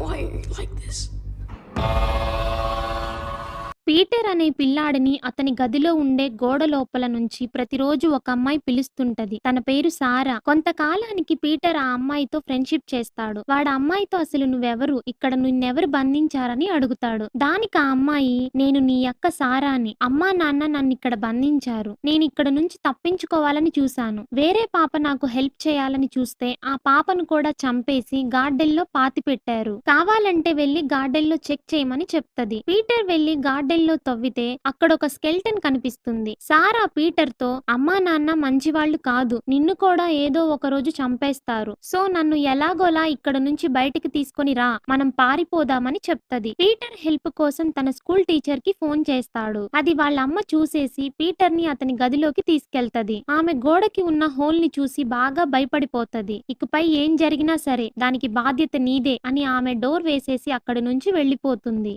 Why are you like this? Peter అనే పిల్లాడిని అతని గదిలో ఉండే గోడ లోపల నుంచి ప్రతిరోజు ఒక అమ్మాయి పిలుస్తుంటది. తన పేరు సారా. కొంతకాలానికి పీటర్ ఆ అమ్మాయితో ఫ్రెండ్షిప్ చేస్తాడు. వాడు అమ్మాయితో అసలు నువ్వెవరు, ఇక్కడ నిన్నెవరు బంధించారని అడుగుతాడు. దానికి ఆ అమ్మాయి, నేను నీ అక్క సారాని. అమ్మా నాన్న నన్ను ఇక్కడ బంధించారు. నేను ఇక్కడ నుంచి తప్పించుకోవాలని చూశాను. వేరే పాప నాకు హెల్ప్ చేయాలని చూస్తే ఆ పాపను కూడా చంపేసి గార్డెన్ లో పాతి పెట్టారు. కావాలంటే వెళ్లి గార్డెన్ లో చెక్ చేయమని చెప్తది. పీటర్ వెళ్లి గార్డెన్ లో తవ్వితే అక్కడ ఒక స్కెల్టన్ కనిపిస్తుంది. సారా పీటర్ తో, అమ్మా నాన్న మంచివాళ్లు కాదు, నిన్ను కూడా ఏదో ఒక రోజు చంపేస్తారు. సో నన్ను ఎలాగోలా ఇక్కడ నుంచి బయటికి తీసుకొని రా, మనం పారిపోదామని చెప్తది. పీటర్ హెల్ప్ కోసం తన స్కూల్ టీచర్ కి ఫోన్ చేస్తాడు. అది వాళ్ళ అమ్మ చూసేసి పీటర్ ని అతని గదిలోకి తీసుకెళ్తది. ఆమె గోడకి ఉన్న హోల్ ని చూసి బాగా భయపడిపోతది. ఇకపై ఏం జరిగినా సరే దానికి బాధ్యత నీదే అని ఆమె డోర్ వేసేసి అక్కడి నుంచి వెళ్లిపోతుంది.